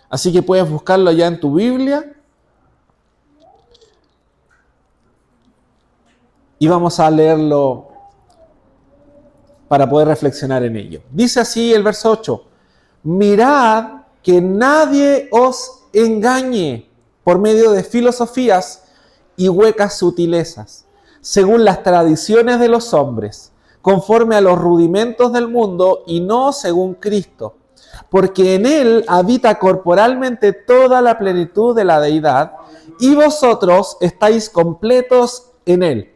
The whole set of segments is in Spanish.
Así que puedes buscarlo ya en tu Biblia. Y vamos a leerlo para poder reflexionar en ello. Dice así el verso 8. Mirad que nadie os engañe por medio de filosofías y huecas sutilezas, según las tradiciones de los hombres, conforme a los rudimentos del mundo y no según Cristo, porque en él habita corporalmente toda la plenitud de la deidad, y vosotros estáis completos en él,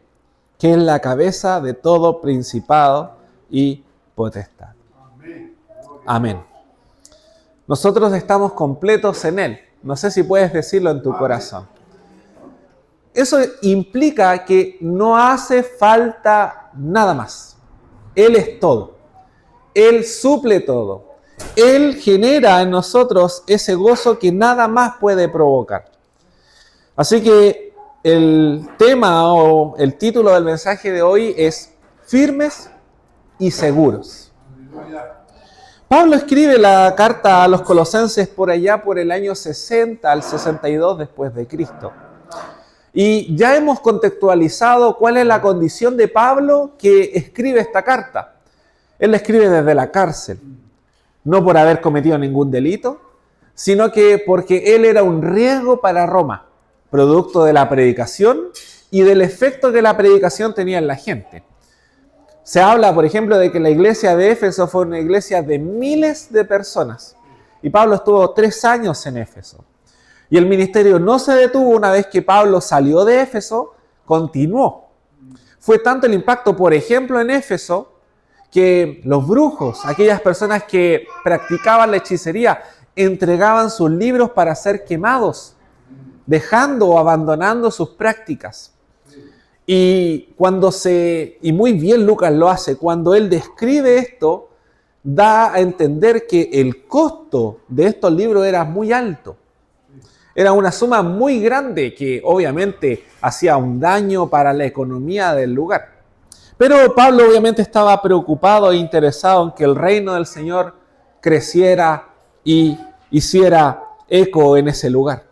que es la cabeza de todo principado y potestad. Amén. Nosotros estamos completos en él. No sé si puedes decirlo en tu corazón. Eso implica que no hace falta nada más. Él es todo. Él suple todo. Él genera en nosotros ese gozo que nada más puede provocar. Así que el tema o el título del mensaje de hoy es Firmes y Seguros. Pablo escribe la carta a los Colosenses por allá por el año 60 al 62 después de Cristo. Y ya hemos contextualizado cuál es la condición de Pablo que escribe esta carta. Él la escribe desde la cárcel, no por haber cometido ningún delito, sino que porque él era un riesgo para Roma, producto de la predicación y del efecto que la predicación tenía en la gente. Se habla, por ejemplo, de que la iglesia de Éfeso fue una iglesia de miles de personas. Y Pablo estuvo 3 años en Éfeso. Y el ministerio no se detuvo una vez que Pablo salió de Éfeso, continuó. Fue tanto el impacto, por ejemplo, en Éfeso, que los brujos, aquellas personas que practicaban la hechicería, entregaban sus libros para ser quemados, dejando o abandonando sus prácticas. Y muy bien Lucas lo hace, cuando él describe esto, da a entender que el costo de estos libros era muy alto. Era una suma muy grande que obviamente hacía un daño para la economía del lugar. Pero Pablo obviamente estaba preocupado e interesado en que el reino del Señor creciera y hiciera eco en ese lugar.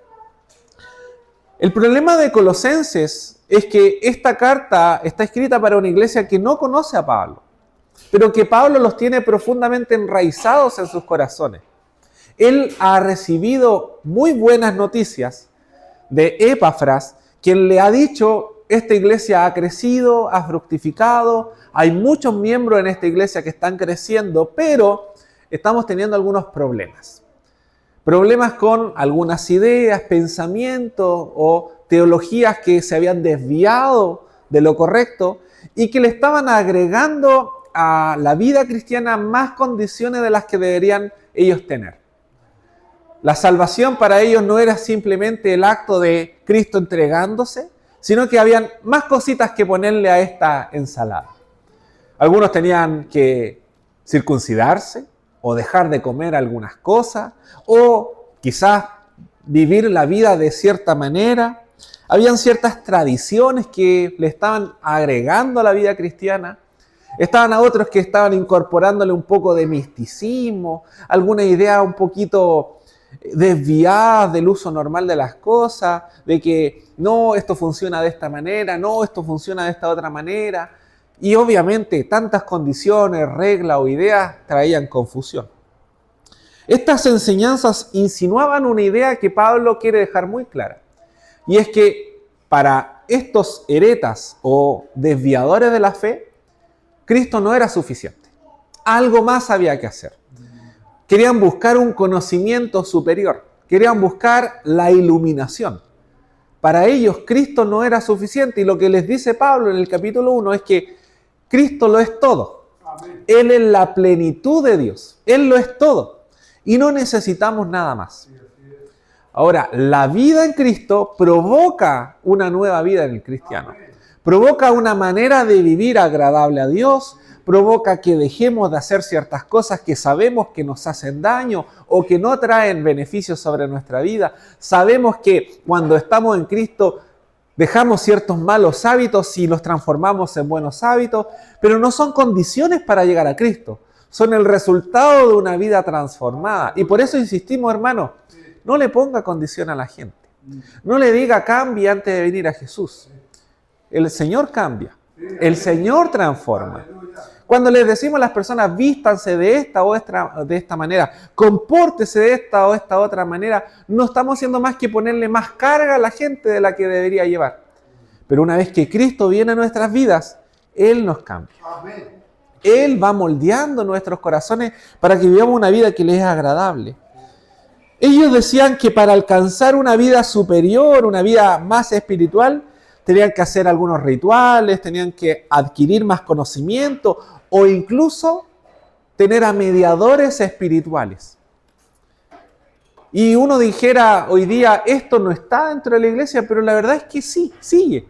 El problema de Colosenses es que esta carta está escrita para una iglesia que no conoce a Pablo, pero que Pablo los tiene profundamente enraizados en sus corazones. Él ha recibido muy buenas noticias de Epafras, quien le ha dicho, esta iglesia ha crecido, ha fructificado, hay muchos miembros en esta iglesia que están creciendo, pero estamos teniendo algunos problemas. Problemas con algunas ideas, pensamientos o teologías que se habían desviado de lo correcto y que le estaban agregando a la vida cristiana más condiciones de las que deberían ellos tener. La salvación para ellos no era simplemente el acto de Cristo entregándose, sino que habían más cositas que ponerle a esta ensalada. Algunos tenían que circuncidarse o dejar de comer algunas cosas, o quizás vivir la vida de cierta manera. Habían ciertas tradiciones que le estaban agregando a la vida cristiana. Estaban a otros que estaban incorporándole un poco de misticismo, alguna idea un poquito desviadas del uso normal de las cosas, de que no, esto funciona de esta manera, no, esto funciona de esta otra manera. Y obviamente tantas condiciones, reglas o ideas traían confusión. Estas enseñanzas insinuaban una idea que Pablo quiere dejar muy clara. Y es que para estos heretas o desviadores de la fe, Cristo no era suficiente. Algo más había que hacer. Querían buscar un conocimiento superior. Querían buscar la iluminación. Para ellos Cristo no era suficiente. Y lo que les dice Pablo en el capítulo 1 es que Cristo lo es todo. Amén. Él es la plenitud de Dios. Él lo es todo. Y no necesitamos nada más. Ahora, la vida en Cristo provoca una nueva vida en el cristiano. Provoca una manera de vivir agradable a Dios. Provoca que dejemos de hacer ciertas cosas que sabemos que nos hacen daño o que no traen beneficios sobre nuestra vida. Sabemos que cuando estamos en Cristo dejamos ciertos malos hábitos y los transformamos en buenos hábitos, pero no son condiciones para llegar a Cristo. Son el resultado de una vida transformada. Y por eso insistimos, hermanos, No le ponga condición a la gente. No le diga cambie antes de venir a Jesús. El Señor cambia. El Señor transforma. Cuando les decimos a las personas, vístanse de esta o de esta manera, compórtese de esta o esta otra manera, no estamos haciendo más que ponerle más carga a la gente de la que debería llevar. Pero una vez que Cristo viene a nuestras vidas, Él nos cambia. Él va moldeando nuestros corazones para que vivamos una vida que les es agradable. Ellos decían que para alcanzar una vida superior, una vida más espiritual, tenían que hacer algunos rituales, tenían que adquirir más conocimiento o incluso tener a mediadores espirituales. Y uno dijera hoy día, esto no está dentro de la iglesia, pero la verdad es que sí, sigue,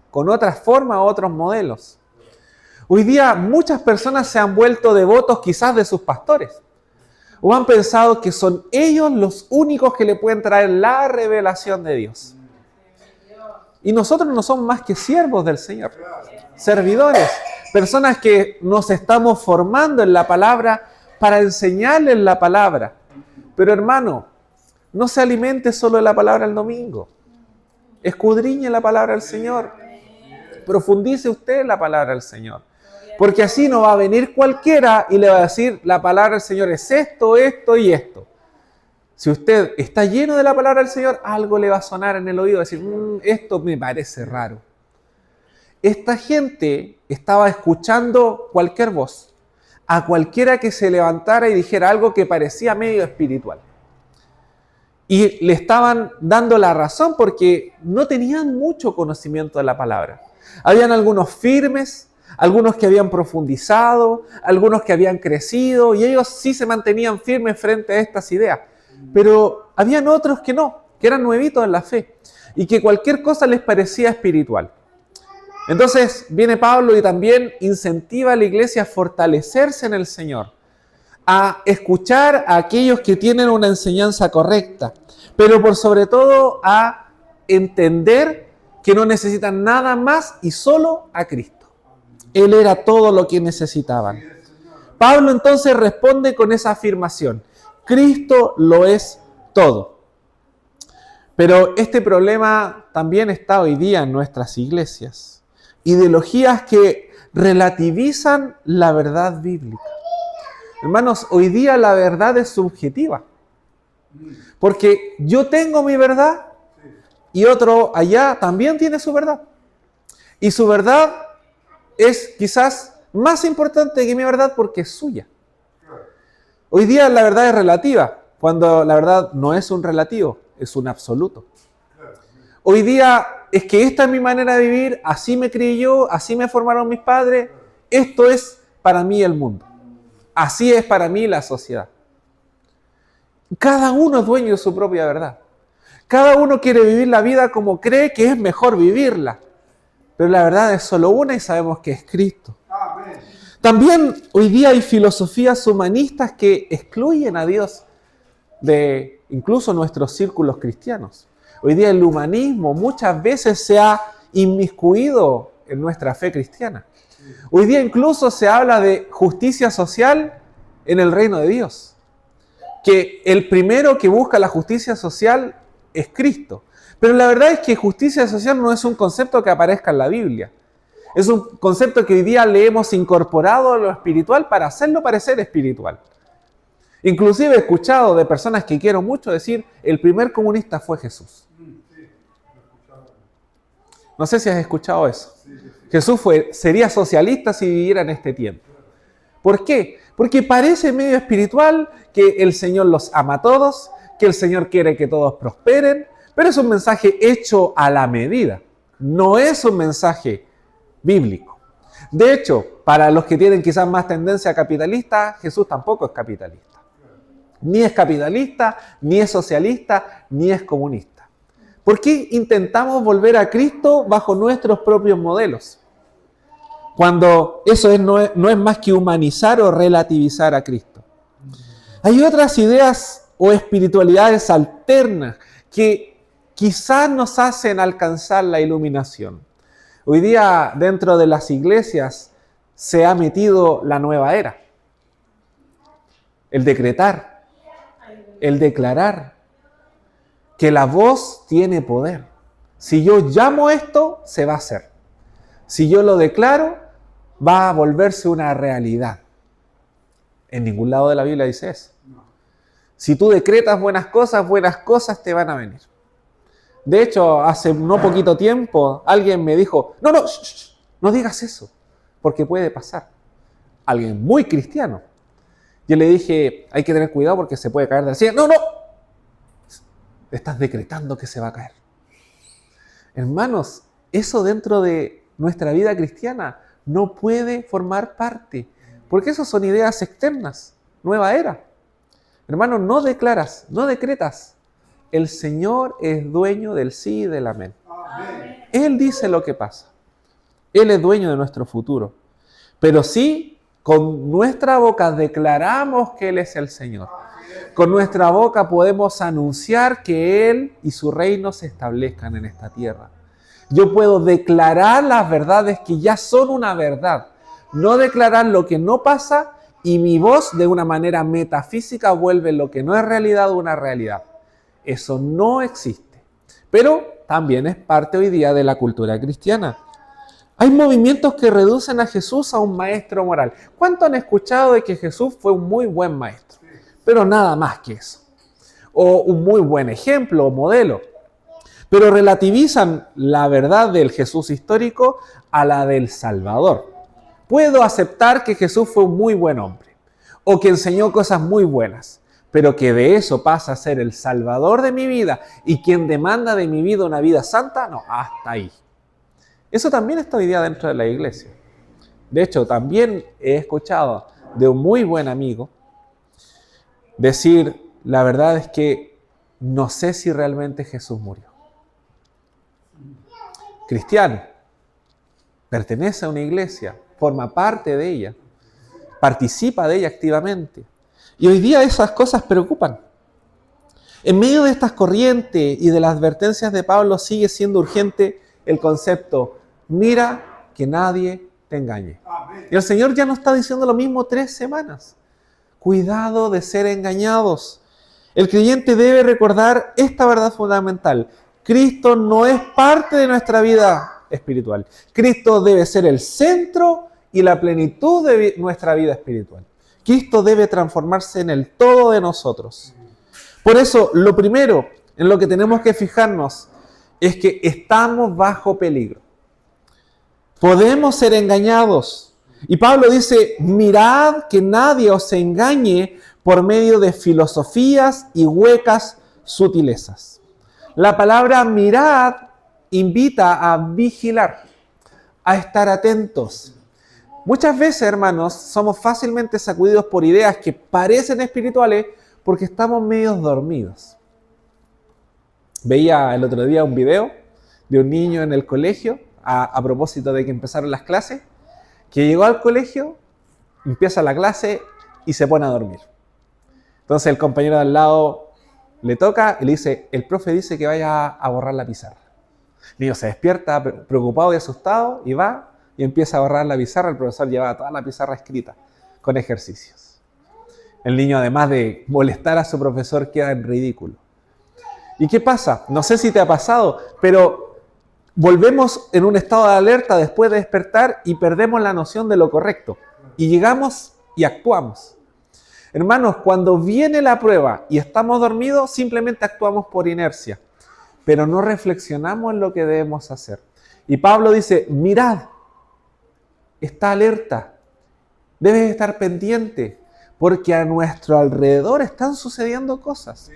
con otras formas, otros modelos. Hoy día muchas personas se han vuelto devotos quizás de sus pastores, o han pensado que son ellos los únicos que le pueden traer la revelación de Dios. Y nosotros no somos más que siervos del Señor, servidores, personas que nos estamos formando en la palabra para enseñarles la palabra. Pero hermano, no se alimente solo de la palabra el domingo. Escudriñe la palabra del Señor. Profundice usted en la palabra del Señor. Porque así no va a venir cualquiera y le va a decir, la palabra del Señor es esto, esto y esto. Si usted está lleno de la palabra del Señor, algo le va a sonar en el oído, decir, esto me parece raro. Esta gente estaba escuchando cualquier voz, a cualquiera que se levantara y dijera algo que parecía medio espiritual. Y le estaban dando la razón porque no tenían mucho conocimiento de la palabra. Habían algunos firmes, algunos que habían profundizado, algunos que habían crecido, y ellos sí se mantenían firmes frente a estas ideas. Pero habían otros que no, que eran nuevitos en la fe y que cualquier cosa les parecía espiritual. Entonces viene Pablo y también incentiva a la iglesia a fortalecerse en el Señor, a escuchar a aquellos que tienen una enseñanza correcta, pero por sobre todo a entender que no necesitan nada más y solo a Cristo. Él era todo lo que necesitaban. Pablo entonces responde con esa afirmación. Cristo lo es todo. Pero este problema también está hoy día en nuestras iglesias. Ideologías que relativizan la verdad bíblica. Hermanos, hoy día la verdad es subjetiva. Porque yo tengo mi verdad y otro allá también tiene su verdad. Y su verdad es quizás más importante que mi verdad porque es suya. Hoy día la verdad es relativa, cuando la verdad no es un relativo, es un absoluto. Hoy día es que esta es mi manera de vivir, así me crié yo, así me formaron mis padres, esto es para mí el mundo. Así es para mí la sociedad. Cada uno es dueño de su propia verdad. Cada uno quiere vivir la vida como cree que es mejor vivirla. Pero la verdad es solo una y sabemos que es Cristo. También hoy día hay filosofías humanistas que excluyen a Dios de incluso nuestros círculos cristianos. Hoy día el humanismo muchas veces se ha inmiscuido en nuestra fe cristiana. Hoy día incluso se habla de justicia social en el reino de Dios. Que el primero que busca la justicia social es Cristo. Pero la verdad es que justicia social no es un concepto que aparezca en la Biblia. Es un concepto que hoy día le hemos incorporado a lo espiritual para hacerlo parecer espiritual. Inclusive he escuchado de personas que quiero mucho decir, el primer comunista fue Jesús. No sé si has escuchado eso. Jesús sería socialista si viviera en este tiempo. ¿Por qué? Porque parece medio espiritual que el Señor los ama a todos, que el Señor quiere que todos prosperen, pero es un mensaje hecho a la medida. No es un mensaje bíblico. De hecho, para los que tienen quizás más tendencia capitalista, Jesús tampoco es capitalista. Ni es capitalista, ni es socialista, ni es comunista. ¿Por qué intentamos volver a Cristo bajo nuestros propios modelos? Cuando eso no es más que humanizar o relativizar a Cristo. Hay otras ideas o espiritualidades alternas que quizás nos hacen alcanzar la iluminación. Hoy día dentro de las iglesias se ha metido la nueva era. El decretar, el declarar, que la voz tiene poder. Si yo llamo esto, se va a hacer. Si yo lo declaro, va a volverse una realidad. En ningún lado de la Biblia dice eso. Si tú decretas buenas cosas te van a venir. De hecho, hace no poquito tiempo, alguien me dijo, no digas eso, porque puede pasar. Alguien muy cristiano. Yo le dije, hay que tener cuidado porque se puede caer del cielo. No, estás decretando que se va a caer. Hermanos, eso dentro de nuestra vida cristiana no puede formar parte, porque eso son ideas externas, nueva era. Hermanos, no declaras, no decretas. El Señor es dueño del sí y del amén. Amén. Él dice lo que pasa. Él es dueño de nuestro futuro. Pero sí, con nuestra boca declaramos que Él es el Señor. Con nuestra boca podemos anunciar que Él y su reino se establezcan en esta tierra. Yo puedo declarar las verdades que ya son una verdad. No declarar lo que no pasa y mi voz de una manera metafísica vuelve lo que no es realidad una realidad. Eso no existe. Pero también es parte hoy día de la cultura cristiana. Hay movimientos que reducen a Jesús a un maestro moral. ¿Cuánto han escuchado de que Jesús fue un muy buen maestro? Pero nada más que eso. O un muy buen ejemplo o modelo. Pero relativizan la verdad del Jesús histórico a la del Salvador. Puedo aceptar que Jesús fue un muy buen hombre o que enseñó cosas muy buenas, pero que de eso pasa a ser el Salvador de mi vida y quien demanda de mi vida una vida santa, no, hasta ahí. Eso también está hoy día dentro de la iglesia. De hecho, también he escuchado de un muy buen amigo decir, la verdad es que no sé si realmente Jesús murió. Cristiano, pertenece a una iglesia, forma parte de ella, participa de ella activamente. Y hoy día esas cosas preocupan. En medio de estas corrientes y de las advertencias de Pablo sigue siendo urgente el concepto, mira que nadie te engañe. Y el Señor ya nos está diciendo lo mismo 3 semanas. Cuidado de ser engañados. El creyente debe recordar esta verdad fundamental. Cristo no es parte de nuestra vida espiritual. Cristo debe ser el centro y la plenitud de nuestra vida espiritual. Cristo debe transformarse en el todo de nosotros. Por eso, lo primero en lo que tenemos que fijarnos es que estamos bajo peligro. Podemos ser engañados. Y Pablo dice, mirad que nadie os engañe por medio de filosofías y huecas sutilezas. La palabra mirad invita a vigilar, a estar atentos. Muchas veces, hermanos, somos fácilmente sacudidos por ideas que parecen espirituales porque estamos medio dormidos. Veía el otro día un video de un niño en el colegio, a propósito de que empezaron las clases, que llegó al colegio, empieza la clase y se pone a dormir. Entonces el compañero de al lado le toca y le dice, el profe dice que vaya a borrar la pizarra. El niño se despierta preocupado y asustado y va y empieza a borrar la pizarra. El profesor lleva toda la pizarra escrita con ejercicios. El niño, además de molestar a su profesor, queda en ridículo. ¿Y qué pasa? No sé si te ha pasado, pero volvemos en un estado de alerta después de despertar y perdemos la noción de lo correcto. Y llegamos y actuamos. Hermanos, cuando viene la prueba y estamos dormidos, simplemente actuamos por inercia, pero no reflexionamos en lo que debemos hacer. Y Pablo dice, mirad, está alerta, debes estar pendiente, porque a nuestro alrededor están sucediendo cosas.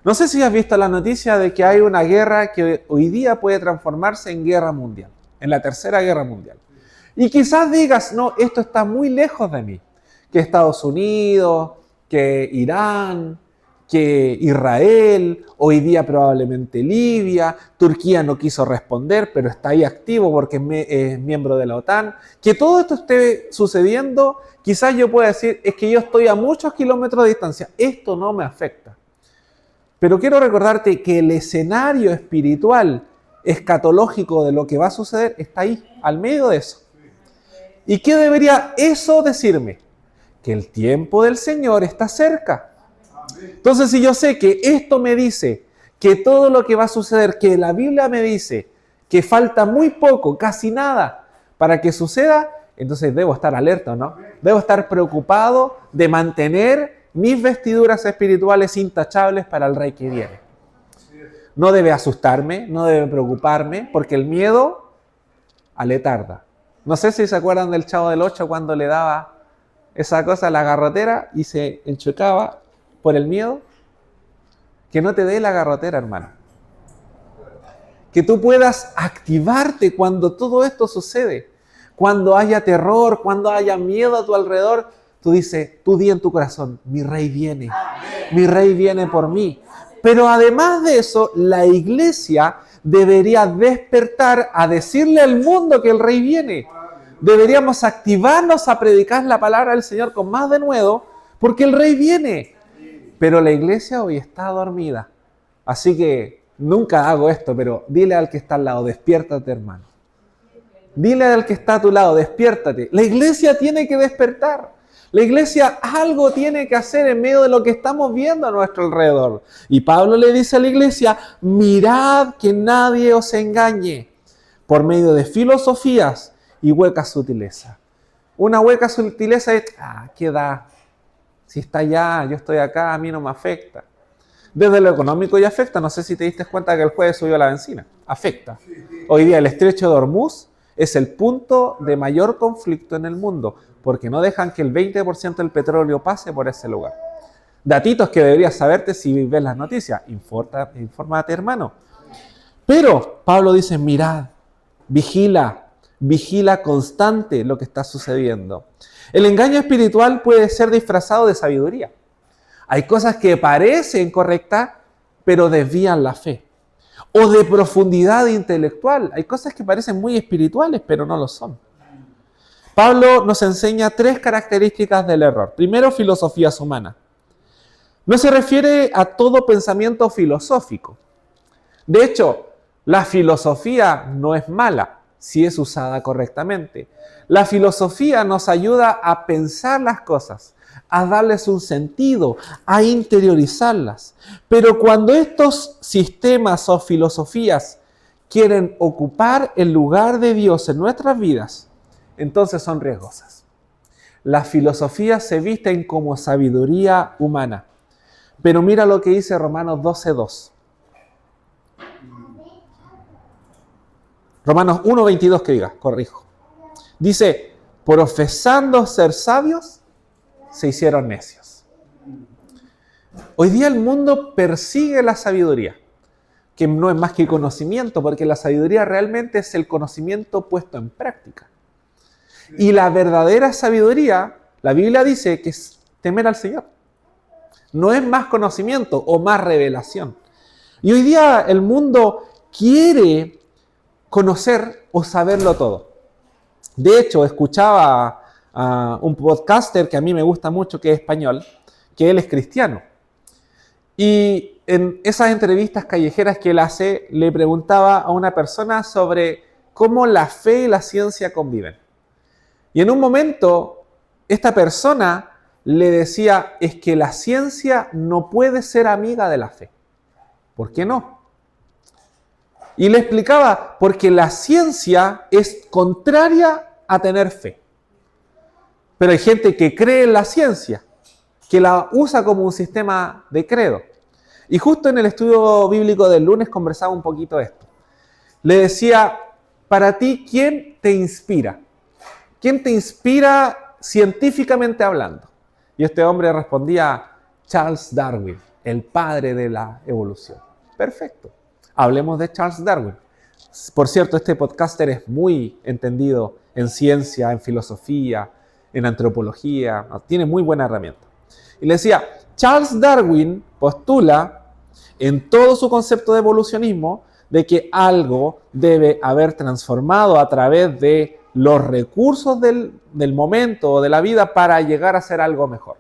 No sé si has visto la noticia de que hay una guerra que hoy día puede transformarse en guerra mundial, en la tercera guerra mundial. Y quizás digas, no, esto está muy lejos de mí. Que Estados Unidos, que Irán, que Israel, hoy día probablemente Libia, Turquía no quiso responder, pero está ahí activo porque es miembro de la OTAN. Que todo esto esté sucediendo, quizás yo pueda decir, es que yo estoy a muchos kilómetros de distancia, esto no me afecta. Pero quiero recordarte que el escenario espiritual, escatológico de lo que va a suceder, está ahí, al medio de eso. ¿Y qué debería eso decirme? Que el tiempo del Señor está cerca. Entonces, si yo sé que esto me dice que todo lo que va a suceder, que la Biblia me dice que falta muy poco, casi nada, para que suceda, entonces debo estar alerta, ¿no? Debo estar preocupado de mantener mis vestiduras espirituales intachables para el Rey que viene. No debe asustarme, no debe preocuparme, porque el miedo aletarga. No sé si se acuerdan del Chavo del Ocho cuando le daba esa cosa a la garrotera y se enchuecaba por el miedo. Que no te dé la garrotera, hermano. Que tú puedas activarte cuando todo esto sucede. Cuando haya terror, cuando haya miedo a tu alrededor, tú di en tu corazón, mi Rey viene. Mi Rey viene por mí. Pero además de eso, la iglesia debería despertar a decirle al mundo que el Rey viene. Deberíamos activarnos a predicar la palabra del Señor con más denuedo, porque el Rey viene. Pero la iglesia hoy está dormida. Así que nunca hago esto, pero dile al que está al lado, despiértate, hermano. Dile al que está a tu lado, despiértate. La iglesia tiene que despertar. La iglesia algo tiene que hacer en medio de lo que estamos viendo a nuestro alrededor. Y Pablo le dice a la iglesia, mirad que nadie os engañe por medio de filosofías y huecas sutilezas. Una hueca sutileza es, ¿qué da? Si está allá, yo estoy acá, a mí no me afecta. Desde lo económico ya afecta. No sé si te diste cuenta que el jueves subió la benzina. Afecta. Hoy día el estrecho de Hormuz es el punto de mayor conflicto en el mundo, porque no dejan que el 20% del petróleo pase por ese lugar. Datitos que deberías saberte si ves las noticias. Infórmate, hermano. Pero Pablo dice, mirad, vigila constante lo que está sucediendo. El engaño espiritual puede ser disfrazado de sabiduría. Hay cosas que parecen correctas, pero desvían la fe. O de profundidad intelectual. Hay cosas que parecen muy espirituales, pero no lo son. Pablo nos enseña 3 características del error. Primero, filosofías humanas. No se refiere a todo pensamiento filosófico. De hecho, la filosofía no es mala si es usada correctamente. La filosofía nos ayuda a pensar las cosas, a darles un sentido, a interiorizarlas. Pero cuando estos sistemas o filosofías quieren ocupar el lugar de Dios en nuestras vidas, entonces son riesgosas. Las filosofías se visten como sabiduría humana. Pero mira lo que dice Romanos 12:2. Romanos 1:22 que diga, corrijo. Dice, profesando ser sabios, se hicieron necios. Hoy día el mundo persigue la sabiduría, que no es más que conocimiento, porque la sabiduría realmente es el conocimiento puesto en práctica. Y la verdadera sabiduría, la Biblia dice que es temer al Señor. No es más conocimiento o más revelación. Y hoy día el mundo quiere conocer o saberlo todo. De hecho, escuchaba a un podcaster que a mí me gusta mucho, que es español, que él es cristiano. Y en esas entrevistas callejeras que él hace, le preguntaba a una persona sobre cómo la fe y la ciencia conviven. Y en un momento, esta persona le decía, es que la ciencia no puede ser amiga de la fe. ¿Por qué no? Y le explicaba, porque la ciencia es contraria a tener fe. Pero hay gente que cree en la ciencia, que la usa como un sistema de credo. Y justo en el estudio bíblico del lunes conversaba un poquito de esto. Le decía, para ti, ¿quién te inspira? ¿Quién te inspira científicamente hablando? Y este hombre respondía, Charles Darwin, el padre de la evolución. Perfecto. Hablemos de Charles Darwin. Por cierto, este podcaster es muy entendido en ciencia, en filosofía, en antropología. Tiene muy buena herramienta. Y le decía, Charles Darwin postula en todo su concepto de evolucionismo de que algo debe haber transformado a través de los recursos del momento o de la vida para llegar a ser algo mejor.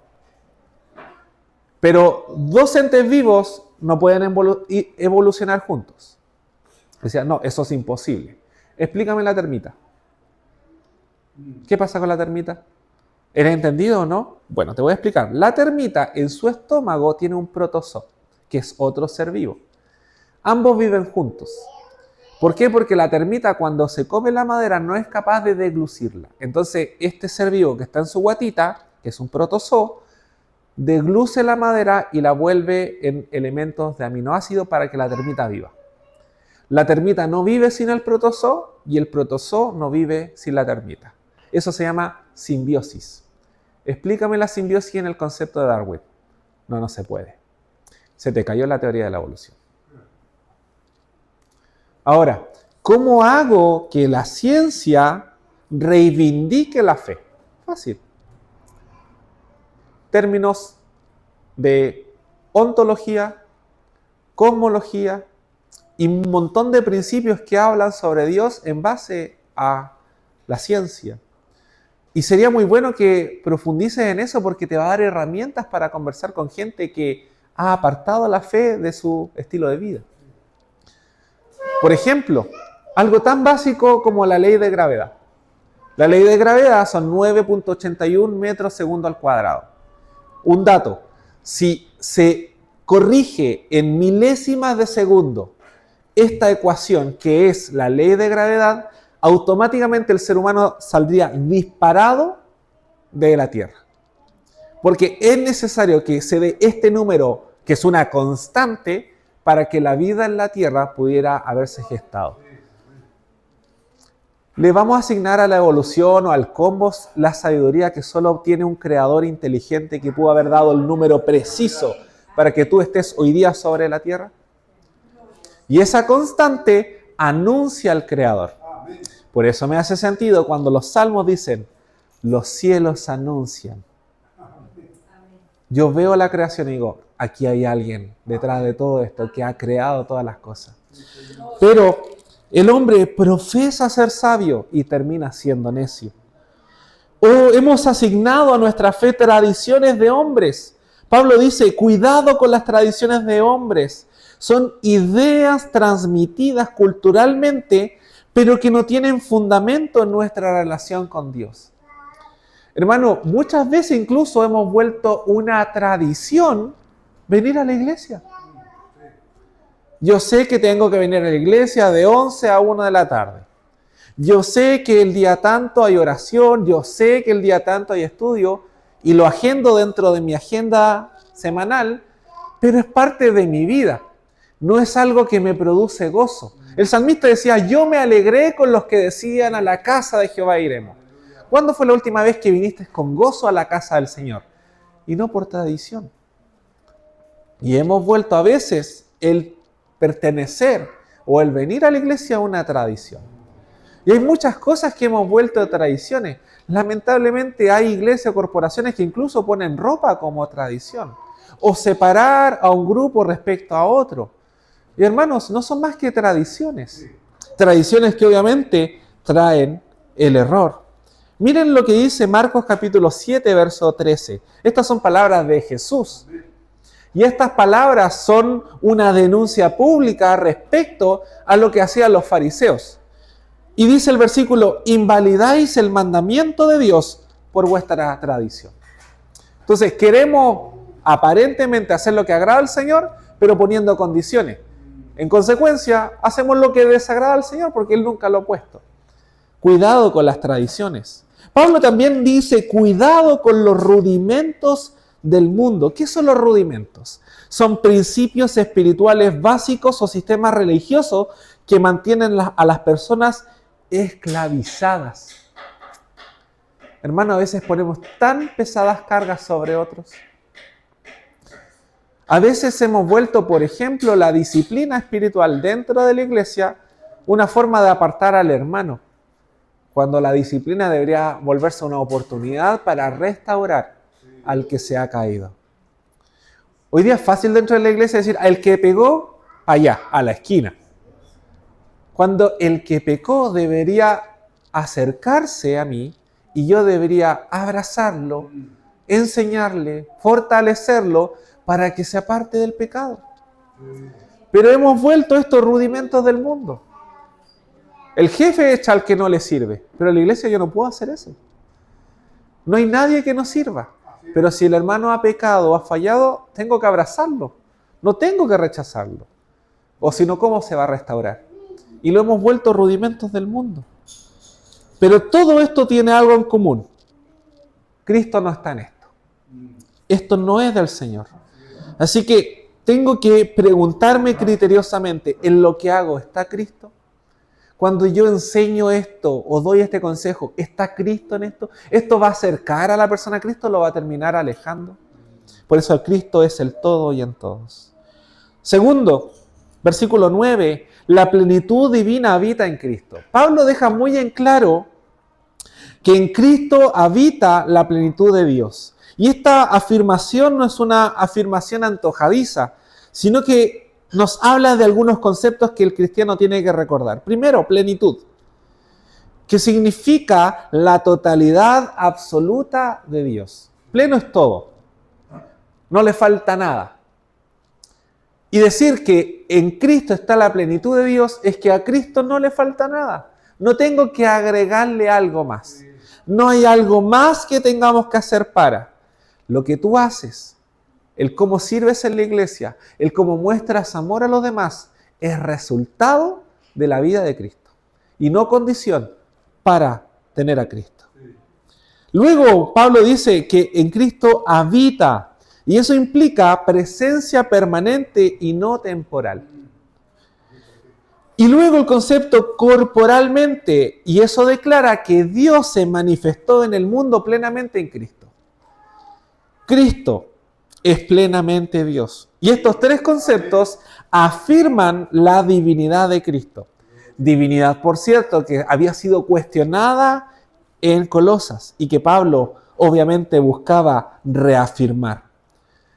Pero 2 entes vivos no pueden evolucionar juntos. Decía, no, eso es imposible. Explícame la termita. ¿Qué pasa con la termita? ¿Eres entendido o no? Bueno, te voy a explicar. La termita en su estómago tiene un protozoo, que es otro ser vivo. Ambos viven juntos. ¿Por qué? Porque la termita cuando se come la madera no es capaz de deglucirla. Entonces este ser vivo que está en su guatita, que es un protozoo, degluce la madera y la vuelve en elementos de aminoácidos para que la termita viva. La termita no vive sin el protozoo y el protozoo no vive sin la termita. Eso se llama simbiosis. Explícame la simbiosis en el concepto de Darwin. No se puede. Se te cayó la teoría de la evolución. Ahora, ¿cómo hago que la ciencia reivindique la fe? Fácil. Términos de ontología, cosmología y un montón de principios que hablan sobre Dios en base a la ciencia. Y sería muy bueno que profundices en eso porque te va a dar herramientas para conversar con gente que ha apartado la fe de su estilo de vida. Por ejemplo, algo tan básico como la ley de gravedad. La ley de gravedad son 9.81 metros segundo al cuadrado. Un dato, si se corrige en milésimas de segundo esta ecuación que es la ley de gravedad, automáticamente el ser humano saldría disparado de la Tierra. Porque es necesario que se dé este número, que es una constante, para que la vida en la Tierra pudiera haberse gestado. Le vamos a asignar a la evolución o al cosmos la sabiduría que solo obtiene un creador inteligente que pudo haber dado el número preciso para que tú estés hoy día sobre la Tierra. Y esa constante anuncia al creador. Por eso me hace sentido cuando los salmos dicen, los cielos anuncian. Yo veo la creación y digo, aquí hay alguien detrás de todo esto que ha creado todas las cosas. Pero el hombre profesa ser sabio y termina siendo necio. O hemos asignado a nuestra fe tradiciones de hombres. Pablo dice, cuidado con las tradiciones de hombres. Son ideas transmitidas culturalmente, pero que no tienen fundamento en nuestra relación con Dios. Hermano, muchas veces incluso hemos vuelto una tradición venir a la iglesia. Yo sé que tengo que venir a la iglesia de 11 a 1 de la tarde. Yo sé que el día tanto hay oración, yo sé que el día tanto hay estudio y lo agendo dentro de mi agenda semanal, pero es parte de mi vida. No es algo que me produce gozo. El salmista decía, yo me alegré con los que decían a la casa de Jehová iremos. ¿Cuándo fue la última vez que viniste con gozo a la casa del Señor? Y no por tradición. Y hemos vuelto a veces el pertenecer o el venir a la iglesia a una tradición. Y hay muchas cosas que hemos vuelto a tradiciones. Lamentablemente hay iglesias o corporaciones que incluso ponen ropa como tradición. O separar a un grupo respecto a otro. Y hermanos, no son más que tradiciones. Tradiciones que obviamente traen el error. Miren lo que dice Marcos capítulo 7, verso 13. Estas son palabras de Jesús. Y estas palabras son una denuncia pública respecto a lo que hacían los fariseos. Y dice el versículo, invalidáis el mandamiento de Dios por vuestra tradición. Entonces queremos aparentemente hacer lo que agrada al Señor, pero poniendo condiciones. En consecuencia, hacemos lo que desagrada al Señor porque Él nunca lo ha puesto. Cuidado con las tradiciones. Pablo también dice, cuidado con los rudimentos del mundo. ¿Qué son los rudimentos? Son principios espirituales básicos o sistemas religiosos que mantienen a las personas esclavizadas. Hermano, a veces ponemos tan pesadas cargas sobre otros. A veces hemos vuelto, por ejemplo, la disciplina espiritual dentro de la iglesia una forma de apartar al hermano, cuando la disciplina debería volverse una oportunidad para restaurar al que se ha caído. Hoy día es fácil dentro de la iglesia decir, el que pegó, allá, a la esquina. Cuando el que pecó debería acercarse a mí y yo debería abrazarlo, enseñarle, fortalecerlo para que se aparte del pecado. Pero hemos vuelto estos rudimentos del mundo. El jefe echa al que no le sirve, pero en la iglesia yo no puedo hacer eso. No hay nadie que nos sirva. Pero si el hermano ha pecado o ha fallado, tengo que abrazarlo. No tengo que rechazarlo. O si no, ¿cómo se va a restaurar? Y lo hemos vuelto rudimentos del mundo. Pero todo esto tiene algo en común. Cristo no está en esto. Esto no es del Señor. Así que tengo que preguntarme criteriosamente, ¿en lo que hago está Cristo? Cuando yo enseño esto o doy este consejo, ¿está Cristo en esto? ¿Esto va a acercar a la persona a Cristo o lo va a terminar alejando? Por eso Cristo es el todo y en todos. Segundo, versículo 9, la plenitud divina habita en Cristo. Pablo deja muy en claro que en Cristo habita la plenitud de Dios. Y esta afirmación no es una afirmación antojadiza, sino que nos habla de algunos conceptos que el cristiano tiene que recordar. Primero, plenitud, que significa la totalidad absoluta de Dios. Pleno es todo, no le falta nada. Y decir que en Cristo está la plenitud de Dios es que a Cristo no le falta nada. No tengo que agregarle algo más. No hay algo más que tengamos que hacer para. Lo que tú haces, el cómo sirves en la iglesia, el cómo muestras amor a los demás, es resultado de la vida de Cristo. Y no condición para tener a Cristo. Luego Pablo dice que en Cristo habita. Y eso implica presencia permanente y no temporal. Y luego el concepto corporalmente, y eso declara que Dios se manifestó en el mundo plenamente en Cristo. Cristo es plenamente Dios. Y estos tres conceptos afirman la divinidad de Cristo. Divinidad, por cierto, que había sido cuestionada en Colosas y que Pablo obviamente buscaba reafirmar.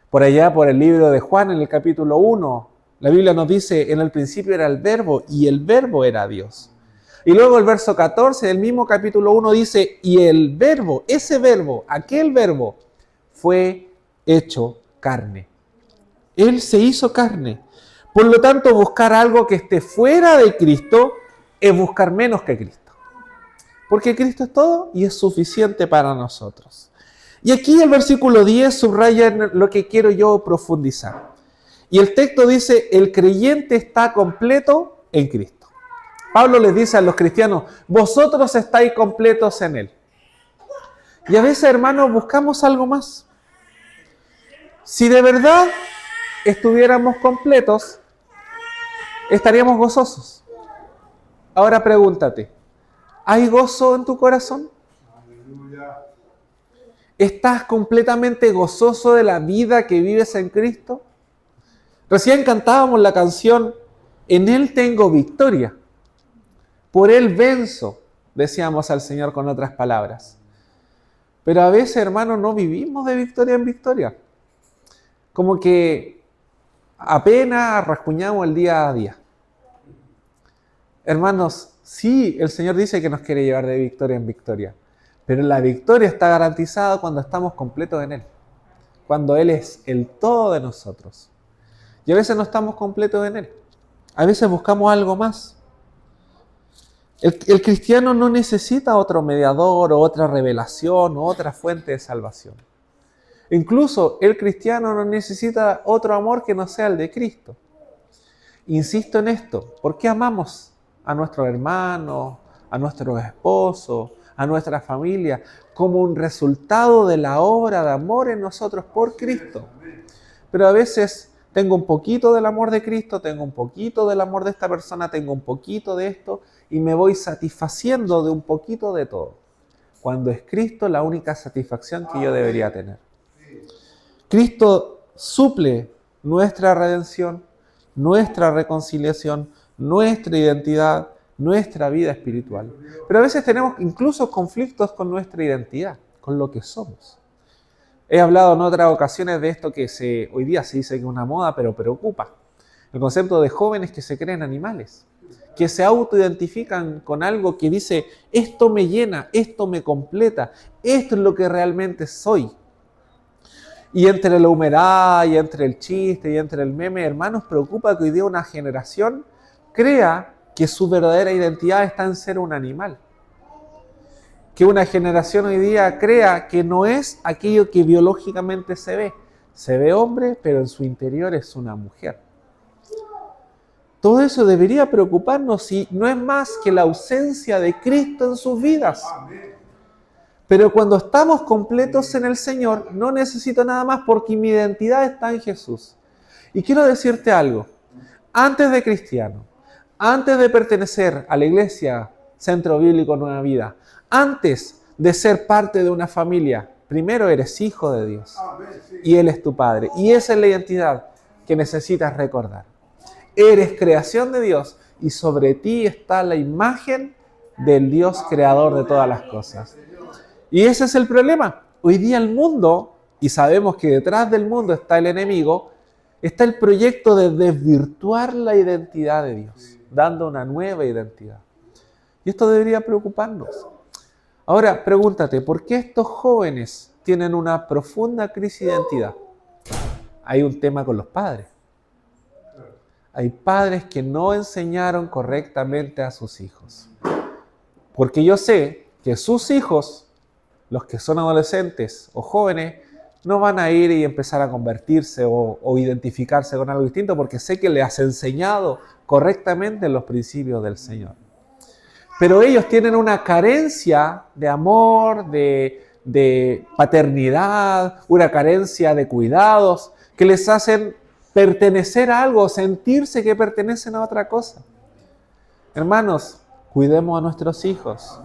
Por allá, por el libro de Juan, en el capítulo 1, la Biblia nos dice, en el principio era el verbo y el verbo era Dios. Y luego el verso 14 del mismo capítulo 1 dice, y el verbo, ese verbo, aquel verbo, fue hecho carne. Él se hizo carne. Por lo tanto, buscar algo que esté fuera de Cristo es buscar menos que Cristo. Porque Cristo es todo y es suficiente para nosotros. Y aquí el versículo 10 subraya lo que quiero yo profundizar. Y el texto dice, el creyente está completo en Cristo. Pablo les dice a los cristianos, vosotros estáis completos en Él. Y a veces, hermanos, buscamos algo más. Si de verdad estuviéramos completos, estaríamos gozosos. Ahora pregúntate, ¿hay gozo en tu corazón? ¿Estás completamente gozoso de la vida que vives en Cristo? Recién cantábamos la canción, en Él tengo victoria. Por Él venzo, decíamos al Señor con otras palabras. Pero a veces, hermanos, no vivimos de victoria en victoria. Como que apenas rasguñamos el día a día. Hermanos, sí, el Señor dice que nos quiere llevar de victoria en victoria. Pero la victoria está garantizada cuando estamos completos en Él. Cuando Él es el todo de nosotros. Y a veces no estamos completos en Él. A veces buscamos algo más. El cristiano no necesita otro mediador o otra revelación o otra fuente de salvación. Incluso el cristiano no necesita otro amor que no sea el de Cristo. Insisto en esto. ¿Por qué amamos a nuestros hermanos, a nuestros esposos, a nuestra familia? Como un resultado de la obra de amor en nosotros por Cristo. Pero a veces tengo un poquito del amor de Cristo, tengo un poquito del amor de esta persona, tengo un poquito de esto y me voy satisfaciendo de un poquito de todo. Cuando es Cristo la única satisfacción que yo debería tener. Cristo suple nuestra redención, nuestra reconciliación, nuestra identidad, nuestra vida espiritual. Pero a veces tenemos incluso conflictos con nuestra identidad, con lo que somos. He hablado en otras ocasiones de esto que hoy día se dice que es una moda, pero preocupa. El concepto de jóvenes que se creen animales, que se autoidentifican con algo que dice, esto me llena, esto me completa, esto es lo que realmente soy. Y entre la humedad, y entre el chiste, y entre el meme, hermanos, preocupa que hoy día una generación crea que su verdadera identidad está en ser un animal. Que una generación hoy día crea que no es aquello que biológicamente se ve. Se ve hombre, pero en su interior es una mujer. Todo eso debería preocuparnos y no es más que la ausencia de Cristo en sus vidas. Pero cuando estamos completos en el Señor, no necesito nada más porque mi identidad está en Jesús. Y quiero decirte algo. Antes de cristiano, antes de pertenecer a la iglesia Centro Bíblico Nueva Vida, antes de ser parte de una familia, primero eres hijo de Dios y Él es tu Padre. Y esa es la identidad que necesitas recordar. Eres creación de Dios y sobre ti está la imagen del Dios creador de todas las cosas. Y ese es el problema. Hoy día el mundo, y sabemos que detrás del mundo está el enemigo, está el proyecto de desvirtuar la identidad de Dios, dando una nueva identidad. Y esto debería preocuparnos. Ahora, pregúntate, ¿por qué estos jóvenes tienen una profunda crisis de identidad? Hay un tema con los padres. Hay padres que no enseñaron correctamente a sus hijos. Porque yo sé que sus hijos, los que son adolescentes o jóvenes, no van a ir y empezar a convertirse o identificarse con algo distinto porque sé que le has enseñado correctamente los principios del Señor. Pero ellos tienen una carencia de amor, de paternidad, una carencia de cuidados que les hacen pertenecer a algo, sentirse que pertenecen a otra cosa. Hermanos, cuidemos a nuestros hijos.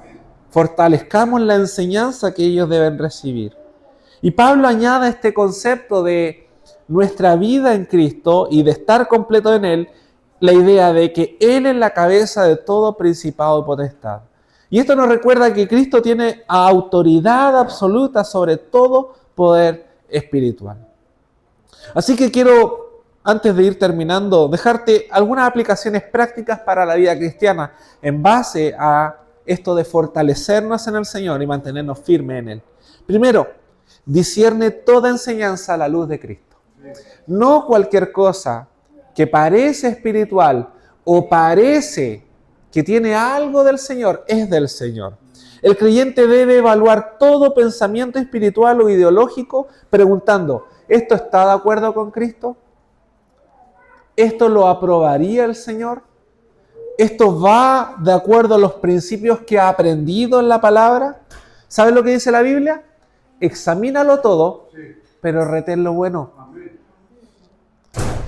Fortalezcamos la enseñanza que ellos deben recibir. Y Pablo añade este concepto de nuestra vida en Cristo y de estar completo en Él, la idea de que Él es la cabeza de todo principado y potestad. Y esto nos recuerda que Cristo tiene autoridad absoluta sobre todo poder espiritual. Así que quiero, antes de ir terminando, dejarte algunas aplicaciones prácticas para la vida cristiana en base a esto de fortalecernos en el Señor y mantenernos firmes en Él. Primero, discierne toda enseñanza a la luz de Cristo. No cualquier cosa que parece espiritual o parece que tiene algo del Señor es del Señor. El creyente debe evaluar todo pensamiento espiritual o ideológico preguntando, ¿esto está de acuerdo con Cristo? ¿Esto lo aprobaría el Señor? ¿Esto va de acuerdo a los principios que ha aprendido en la palabra? ¿Sabes lo que dice la Biblia? Examínalo todo, pero retén lo bueno.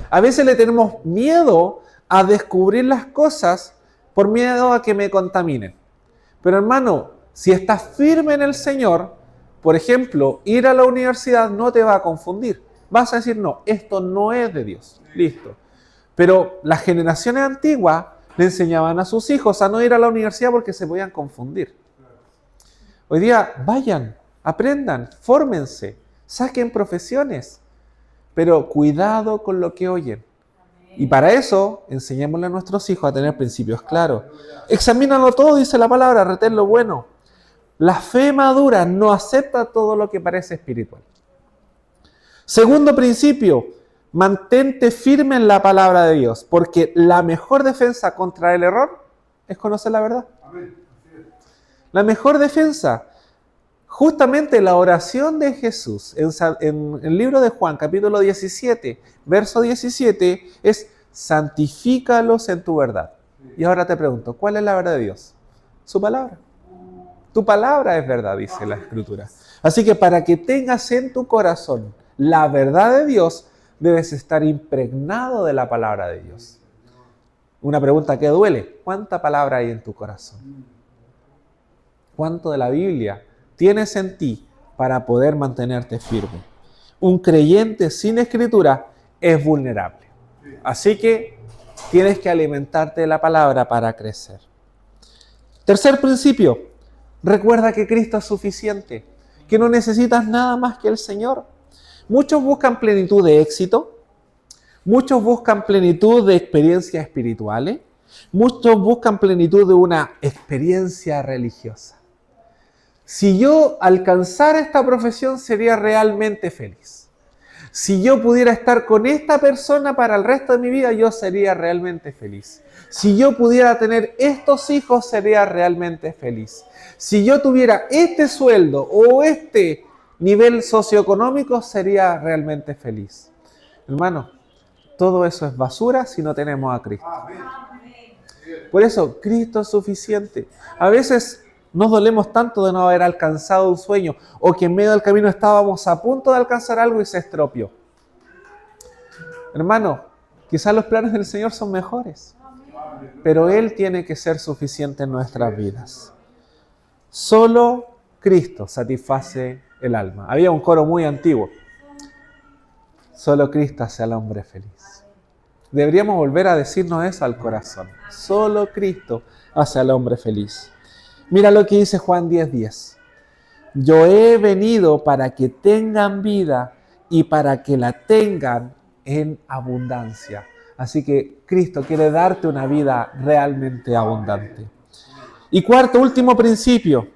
A veces le tenemos miedo a descubrir las cosas por miedo a que me contaminen. Pero hermano, si estás firme en el Señor, por ejemplo, ir a la universidad no te va a confundir. Vas a decir, no, esto no es de Dios. Listo. Pero las generaciones antiguas le enseñaban a sus hijos a no ir a la universidad porque se podían confundir. Hoy día, vayan, aprendan, fórmense, saquen profesiones, pero cuidado con lo que oyen. Y para eso, enseñémosle a nuestros hijos a tener principios claros. Examínalo todo, dice la palabra, retén lo bueno. La fe madura no acepta todo lo que parece espiritual. Segundo principio, mantente firme en la palabra de Dios, porque la mejor defensa contra el error es conocer la verdad. La mejor defensa, justamente la oración de Jesús en el libro de Juan, capítulo 17, verso 17, es santifícalos en tu verdad. Y ahora te pregunto, ¿cuál es la verdad de Dios? Su palabra. Tu palabra es verdad, dice la Escritura. Así que para que tengas en tu corazón la verdad de Dios, debes estar impregnado de la palabra de Dios. Una pregunta que duele, ¿cuánta palabra hay en tu corazón? ¿Cuánto de la Biblia tienes en ti para poder mantenerte firme? Un creyente sin Escritura es vulnerable. Así que tienes que alimentarte de la palabra para crecer. Tercer principio, recuerda que Cristo es suficiente, que no necesitas nada más que el Señor. Muchos buscan plenitud de éxito, muchos buscan plenitud de experiencias espirituales, muchos buscan plenitud de una experiencia religiosa. Si yo alcanzara esta profesión, sería realmente feliz. Si yo pudiera estar con esta persona para el resto de mi vida, yo sería realmente feliz. Si yo pudiera tener estos hijos, sería realmente feliz. Si yo tuviera este sueldo o este nivel socioeconómico, sería realmente feliz. Hermano, Todo eso es basura si no tenemos a Cristo. Por eso, Cristo es suficiente. A veces nos dolemos tanto de no haber alcanzado un sueño o que en medio del camino estábamos a punto de alcanzar algo y se estropeó. Hermano, quizás los planes del Señor son mejores, pero Él tiene que ser suficiente en nuestras vidas. Solo Cristo satisface el alma. Había un coro muy antiguo. Solo Cristo hace al hombre feliz. Deberíamos volver a decirnos eso al corazón. Solo Cristo hace al hombre feliz. Mira lo que dice Juan 10:10. Yo he venido para que tengan vida y para que la tengan en abundancia. Así que Cristo quiere darte una vida realmente abundante. Y cuarto, último principio.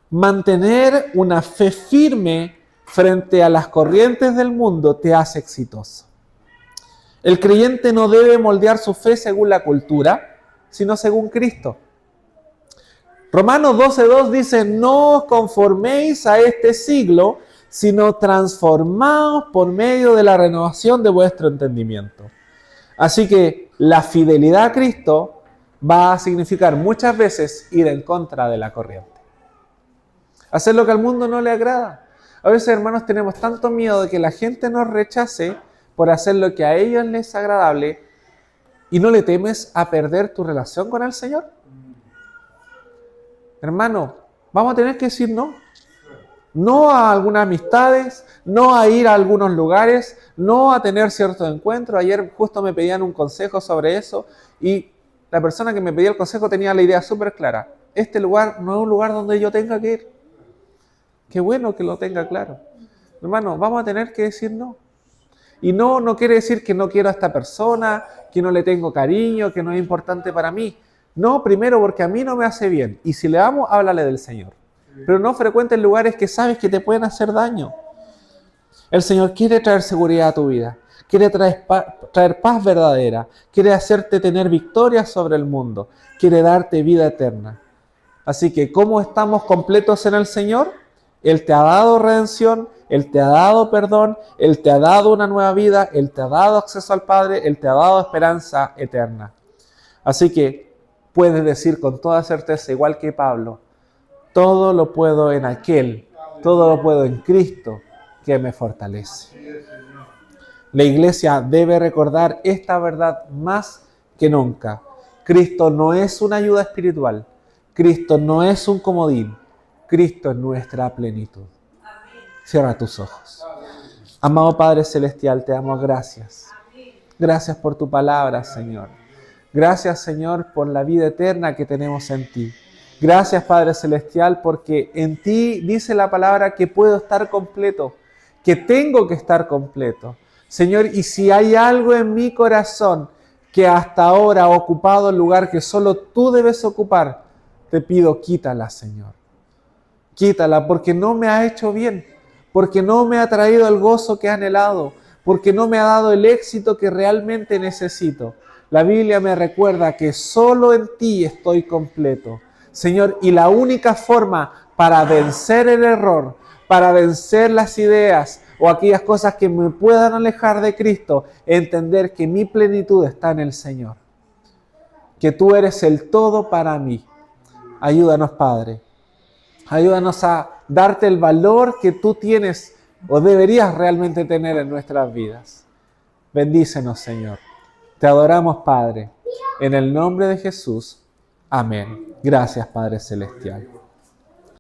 Mantener una fe firme frente a las corrientes del mundo te hace exitoso. El creyente no debe moldear su fe según la cultura, sino según Cristo. Romanos 12:2 dice, no os conforméis a este siglo, sino transformaos por medio de la renovación de vuestro entendimiento. Así que la fidelidad a Cristo va a significar muchas veces ir en contra de la corriente. Hacer lo que al mundo no le agrada. A veces, hermanos, tenemos tanto miedo de que la gente nos rechace por hacer lo que a ellos les es agradable y no le temes a perder tu relación con el Señor. Hermano, vamos a tener que decir no. No a algunas amistades, no a ir a algunos lugares, no a tener ciertos encuentros. Ayer justo me pedían un consejo sobre eso y la persona que me pedía el consejo tenía la idea súper clara. Este lugar no es un lugar donde yo tenga que ir. Qué bueno que lo tenga claro. Hermano, vamos a tener que decir no. Y no quiere decir que no quiero a esta persona, que no le tengo cariño, que no es importante para mí. No, primero porque a mí no me hace bien. Y si le amo, háblale del Señor. Pero no frecuentes lugares que sabes que te pueden hacer daño. El Señor quiere traer seguridad a tu vida. Quiere traer paz verdadera. Quiere hacerte tener victoria sobre el mundo. Quiere darte vida eterna. Así que, ¿cómo estamos completos en el Señor? Él te ha dado redención, Él te ha dado perdón, Él te ha dado una nueva vida, Él te ha dado acceso al Padre, Él te ha dado esperanza eterna. Así que puedes decir con toda certeza, igual que Pablo, todo lo puedo en aquel, todo lo puedo en Cristo que me fortalece. La iglesia debe recordar esta verdad más que nunca. Cristo no es una ayuda espiritual, Cristo no es un comodín. Cristo es nuestra plenitud. Cierra tus ojos. Amado Padre Celestial, te damos gracias. Gracias por tu palabra, Señor. Gracias, Señor, por la vida eterna que tenemos en ti. Gracias, Padre Celestial, porque en ti dice la palabra que puedo estar completo, que tengo que estar completo. Señor, y si hay algo en mi corazón que hasta ahora ha ocupado el lugar que solo tú debes ocupar, te pido, quítala, Señor. Quítala porque no me ha hecho bien, porque no me ha traído el gozo que he anhelado, porque no me ha dado el éxito que realmente necesito. La Biblia me recuerda que solo en ti estoy completo. Señor, y la única forma para vencer el error, para vencer las ideas o aquellas cosas que me puedan alejar de Cristo, es entender que mi plenitud está en el Señor. Que tú eres el todo para mí. Ayúdanos, Padre. Ayúdanos a darte el valor que tú tienes o deberías realmente tener en nuestras vidas. Bendícenos, Señor. Te adoramos, Padre. En el nombre de Jesús. Amén. Gracias, Padre Celestial.